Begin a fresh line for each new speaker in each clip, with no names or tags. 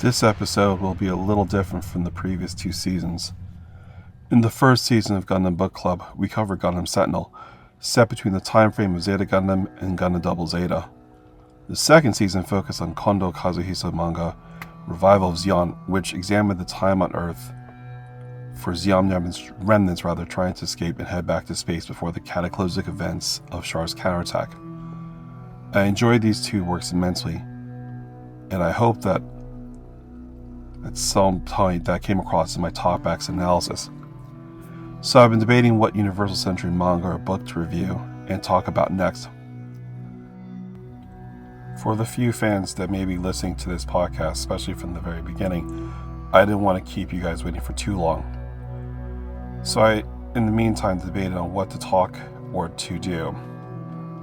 This episode will be a little different from the previous two seasons. In the first season of Gundam Book Club, we covered Gundam Sentinel, set between the time frame of Zeta Gundam and Gundam Double Zeta. The second season focused on Kondo Kazuhisa's manga, Revival of Zeon, which examined the time on Earth for Zeon remnants trying to escape and head back to space before the cataclysmic events of Char's counterattack. I enjoyed these two works immensely, and I hope that at some point that came across in my talkbacks analysis. So I've been debating what Universal Century manga or book to review and talk about next. For the few fans that may be listening to this podcast, especially from the very beginning, I didn't want to keep you guys waiting for too long. So I, in the meantime, debated on what to talk or to do.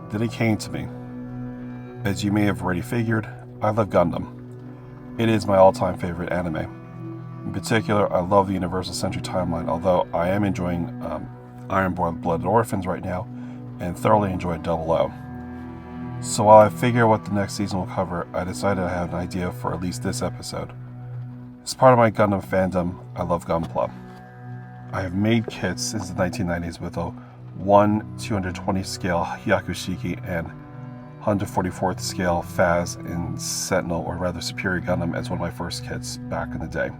Then it came to me. As you may have already figured, I love Gundam. It is my all-time favorite anime. In particular, I love the Universal Century timeline, although I am enjoying Iron Blooded Orphans right now, and thoroughly enjoyed Double O. So while I figure what the next season will cover, I decided I have an idea for at least this episode. As part of my Gundam fandom, I love Gunpla. I have made kits since the 1990s with a 1/220 scale Hyakushiki and 144th scale Phase in Sentinel, or rather Superior Gundam, as one of my first kits back in the day.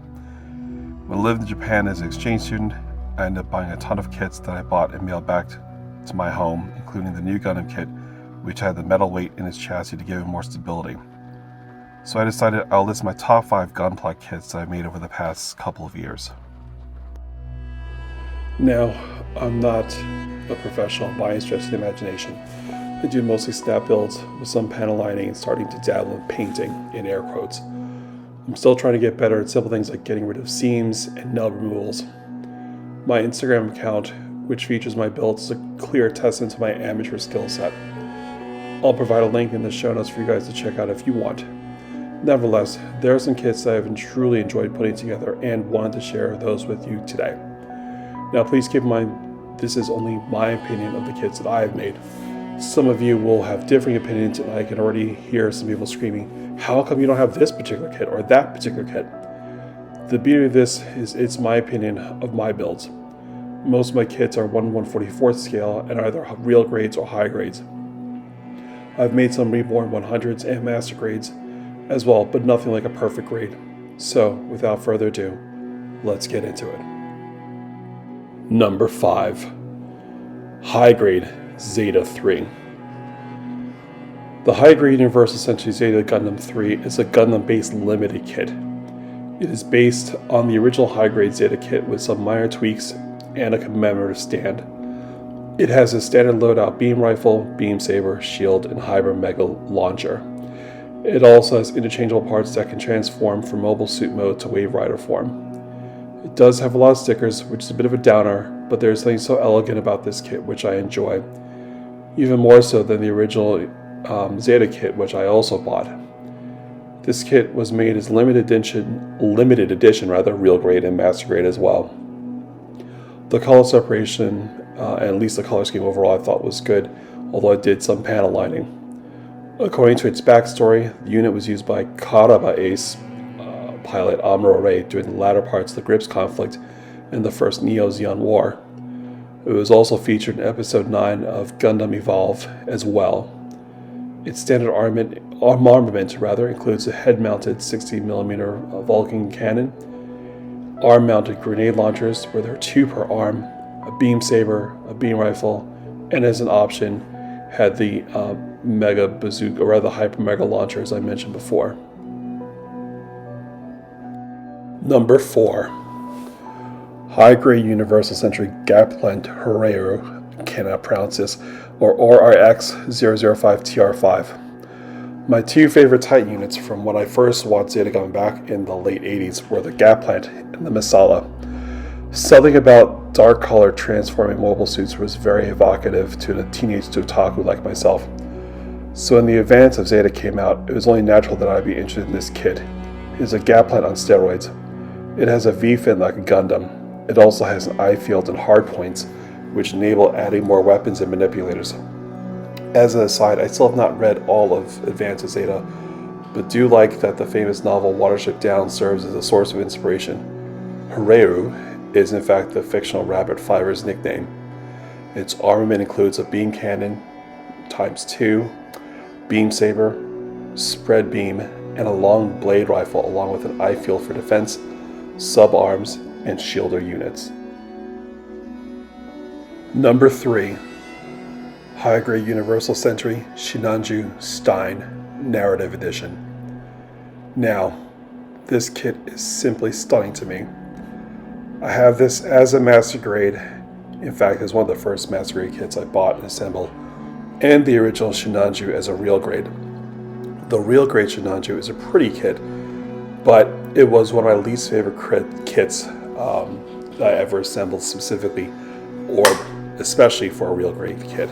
When I lived in Japan as an exchange student, I ended up buying a ton of kits that I bought and mailed back to my home, including the new Gundam kit, which had the metal weight in its chassis to give it more stability. So I decided I'll list my top 5 Gunpla kits that I've made over the past couple of years. Now, I'm not a professional by any stretch of the imagination. I do mostly snap builds with some panel lining and starting to dabble in painting, in air quotes. I'm still trying to get better at simple things like getting rid of seams and nub removals. My Instagram account, which features my builds, is a clear testament to my amateur skill set. I'll provide a link in the show notes for you guys to check out if you want. Nevertheless, there are some kits that I've truly enjoyed putting together and wanted to share those with you today. Now please keep in mind, this is only my opinion of the kits that I have made. Some of you will have differing opinions, and I can already hear some people screaming, how come you don't have this particular kit or that particular kit? The beauty of this is it's my opinion of my builds. Most of my kits are 1/144th scale and are either real grades or high grades. I've made some Reborn 100s and Master grades as well, but nothing like a perfect grade. So, without further ado, let's get into it. Number 5. High Grade Zeta 3. The High Grade Universal Century Zeta Gundam 3 is a Gundam-based limited kit. It is based on the original High Grade Zeta kit with some minor tweaks and a commemorative stand. It has a standard loadout beam rifle, beam saber, shield, and hybrid mega launcher. It also has interchangeable parts that can transform from mobile suit mode to Wave Rider form. It does have a lot of stickers, which is a bit of a downer, but there's something so elegant about this kit which I enjoy, even more so than the original Zeta kit, which I also bought. This kit was made as limited edition, real grade and master grade as well. The color separation, and at least the color scheme overall, I thought was good, although it did some panel lining. According to its backstory, the unit was used by Karaba Ace pilot Amuro Ray during the latter parts of the Grips conflict in the first Neo-Zeon War. It was also featured in Episode 9 of Gundam Evolve as well. Its standard armament includes a head-mounted 60mm Vulcan cannon, arm-mounted grenade launchers where there are 2 per arm, a beam saber, a beam rifle, and as an option had the mega bazooka, or rather hyper mega launcher as I mentioned before. Number 4. High Grade Universal Century Gaplant Horaru, cannot pronounce this, or RRX-005TR5. My 2 favorite Titan units from when I first watched Zeta Gundam back in the late 80s were the Gaplant and the Masala. Something about dark colored transforming mobile suits was very evocative to a teenage otaku like myself. So when the advance of Zeta came out, it was only natural that I'd be interested in this kit. It is a Gaplant on steroids. It has a V-fin like a Gundam. It also has an eye field and hard points, which enable adding more weapons and manipulators. As an aside, I still have not read all of Advance of Zeta, but do like that the famous novel Watership Down serves as a source of inspiration. Hareru is in fact the fictional Rabbit Fiver's nickname. Its armament includes a beam cannon ×2, beam saber, spread beam, and a long blade rifle along with an eye field for defense, sub-arms, and shielder units. Number 3. High Grade Universal Sentry Shinanju Stein Narrative Edition. Now, this kit is simply stunning to me. I have this as a master grade. In fact, it's one of the first master grade kits I bought and assembled, and the original Shinanju as a real grade. The real grade Shinanju is a pretty kit, but it was one of my least favorite kits that I ever assembled specifically, or especially for a real grade kit.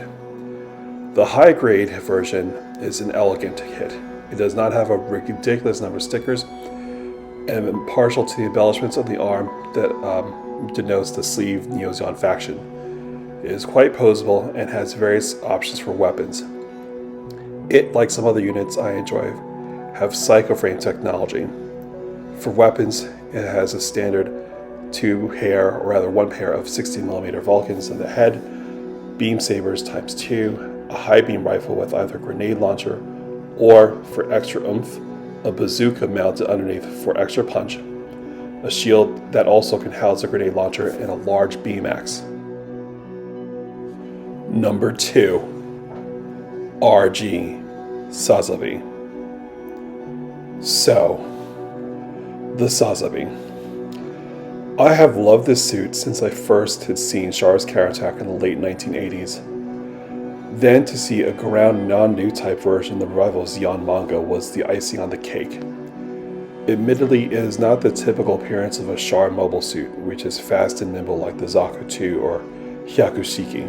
The high grade version is an elegant kit. It does not have a ridiculous number of stickers, and partial to the embellishments of the arm that denotes the sleeve Neozeon faction. It is quite posable and has various options for weapons. It, like some other units I enjoy, have psychoframe technology. For weapons, it has a standard one pair of 16mm Vulcans in the head, beam sabers ×2, a high beam rifle with either a grenade launcher or, for extra oomph, a bazooka mounted underneath for extra punch, a shield that also can house a grenade launcher, and a large beam axe. Number 2. RG Zazabi. So, the Zazabi. I have loved this suit since I first had seen Char's counterattack in the late 1980s. Then to see a ground non-new type version of the revival of Zeon manga was the icing on the cake. Admittedly, it is not the typical appearance of a Char mobile suit, which is fast and nimble like the Zaku 2 or Hyakushiki.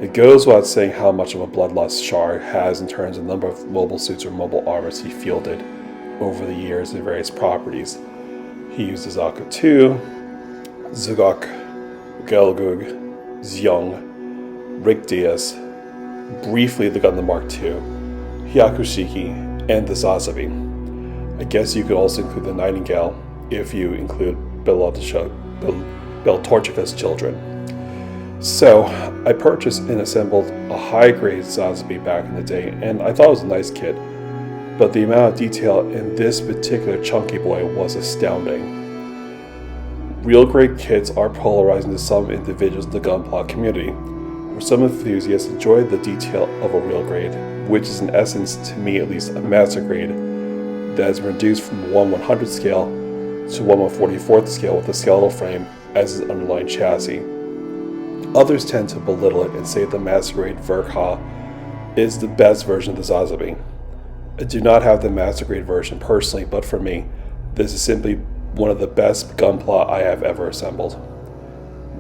It goes without saying how much of a bloodlust Char has in terms of number of mobile suits or mobile armors he fielded over the years in various properties. He used the Zaku 2, Zugok, Gallagher, Zeong, Rick Diaz, briefly the Gundam Mark II, Hyakushiki, and the Zazabi. I guess you could also include the Nightingale if you include Beltorchica's children. So, I purchased and assembled a high-grade Zazabi back in the day, and I thought it was a nice kit, but the amount of detail in this particular chunky boy was astounding. Real grade kits are polarizing to some individuals in the Gunpla community, where some enthusiasts enjoy the detail of a real grade, which is in essence, to me at least, a master grade that has been reduced from 1/100th scale to 1/144th scale with a skeletal frame as its underlying chassis. Others tend to belittle it and say the master grade Verkha is the best version of the Zazabi. I do not have the master grade version personally, but for me, this is simply one of the best Gunpla I have ever assembled.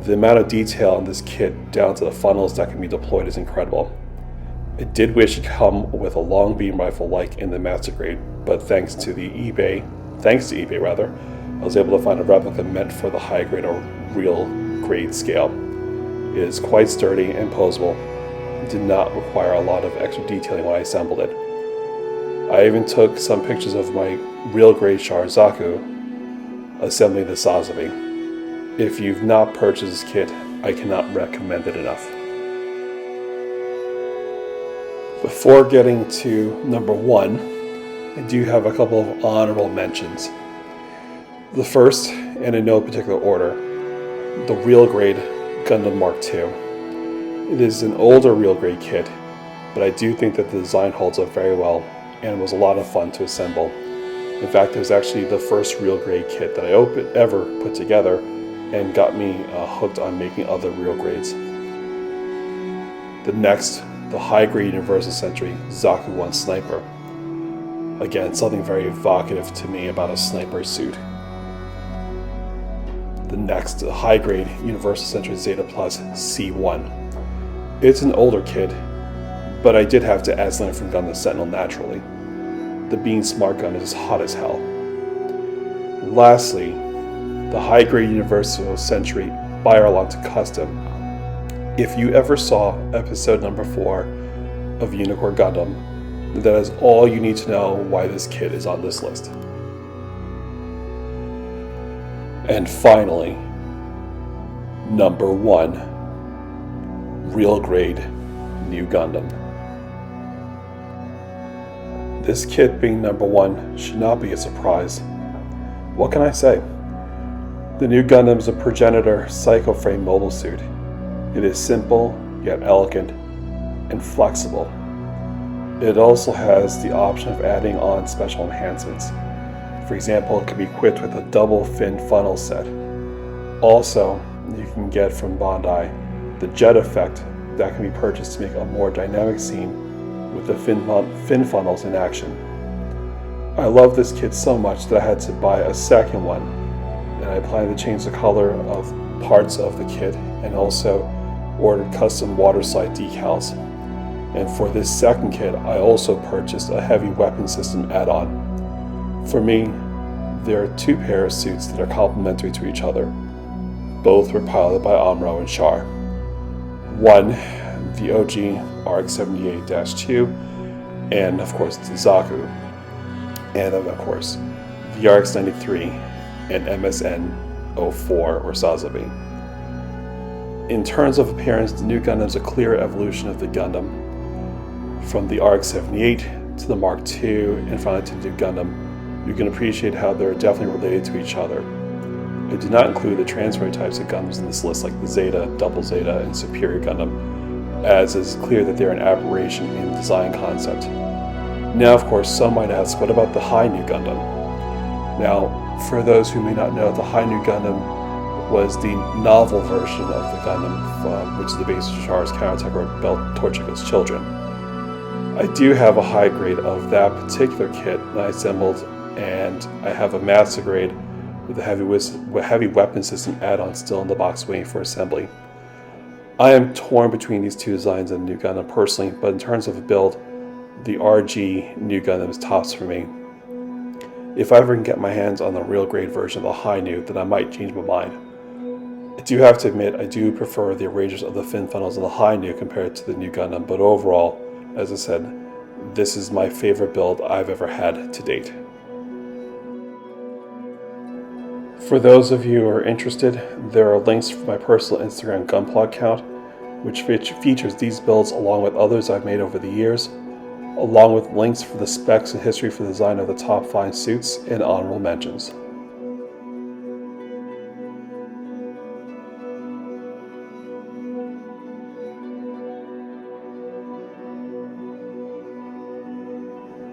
The amount of detail in this kit down to the funnels that can be deployed is incredible. I did wish it could come with a long beam rifle like in the master grade, but thanks to eBay, I was able to find a replica meant for the high grade or real grade scale. It is quite sturdy and posable. It did not require a lot of extra detailing when I assembled it. I even took some pictures of my real grade Char Zaku assembling the Zazabi. If you've not purchased this kit, I cannot recommend it enough. Before getting to number 1, I do have a couple of honorable mentions. The first, and in no particular order, the real grade Gundam Mark II. It is an older real grade kit, but I do think that the design holds up very well and was a lot of fun to assemble. In fact, it was actually the first real grade kit that I ever put together and got me hooked on making other real grades. The next, the high grade Universal Sentry Zaku 1 Sniper. Again, something very evocative to me about a sniper suit. The next, the high grade Universal Sentry Zeta Plus C1. It's an older kit, but I did have to add something from Gundam Sentinel naturally. The Bean Smart Gun is hot as hell. Lastly, the high grade Universal Sentry Biorlont Custom. If you ever saw episode number 4 of Unicorn Gundam, That is all you need to know why this kit is on this list. And finally, number 1, real grade New Gundam. This kit being number 1 should not be a surprise. What can I say? The New Gundam is a progenitor Psycho Frame mobile suit. It is simple, yet elegant, and flexible. It also has the option of adding on special enhancements. For example, it can be equipped with a double fin funnel set. Also, you can get from Bandai the jet effect that can be purchased to make a more dynamic scene with the fin funnels in action. I love this kit so much that I had to buy a second one, and I plan to change the color of parts of the kit and also ordered custom water slide decals. And for this second kit, I also purchased a heavy weapon system add-on. For me, there are 2 pairs of suits that are complementary to each other. Both were piloted by Amuro and Char. One, the OG RX-78-2, and of course the Zaku, and of course the RX-93 and MSN-04 or Zazabi. In terms of appearance, the New Gundam is a clear evolution of the Gundam. From the RX-78 to the Mark II and finally to the New Gundam, you can appreciate how they're definitely related to each other. I do not include the transfer types of Gundams in this list like the Zeta, Double Zeta, and Superior Gundam, as it is clear that they're an aberration in design concept. Now, of course, some might ask, what about the High New Gundam? Now, for those who may not know, the High New Gundam was the novel version of the Gundam, which is the basis of Char's counterattack or belt Torchica's children. I do have a high grade of that particular kit that I assembled, and I have a master grade with a heavy weapon system add-on still in the box waiting for assembly. I am torn between these 2 designs of New Gundam personally, but in terms of a build, the RG New Gundam is tops for me. If I ever can get my hands on the real grade version of the High New, then I might change my mind. I do have to admit, I do prefer the arrangements of the fin funnels of the High New compared to the New Gundam, but overall, as I said, this is my favorite build I've ever had to date. For those of you who are interested, there are links for my personal Instagram Gunpla account, which features these builds along with others I've made over the years, along with links for the specs and history for the design of the top 5 suits and honorable mentions.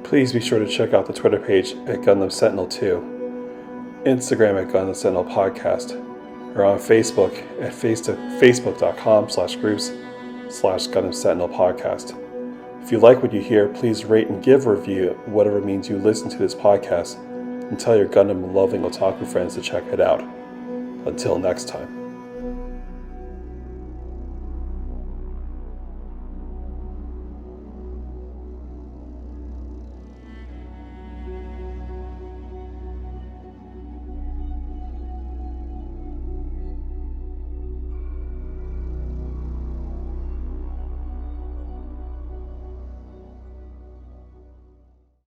Please be sure to check out the Twitter page at Gundam Sentinel 2, Instagram at Gundam Sentinel Podcast, or on Facebook at facebook.com/groups/Gundam Sentinel Podcast. If you like what you hear, please rate and give a review, whatever means you listen to this podcast, and tell your Gundam-loving otaku friends to check it out. Until next time.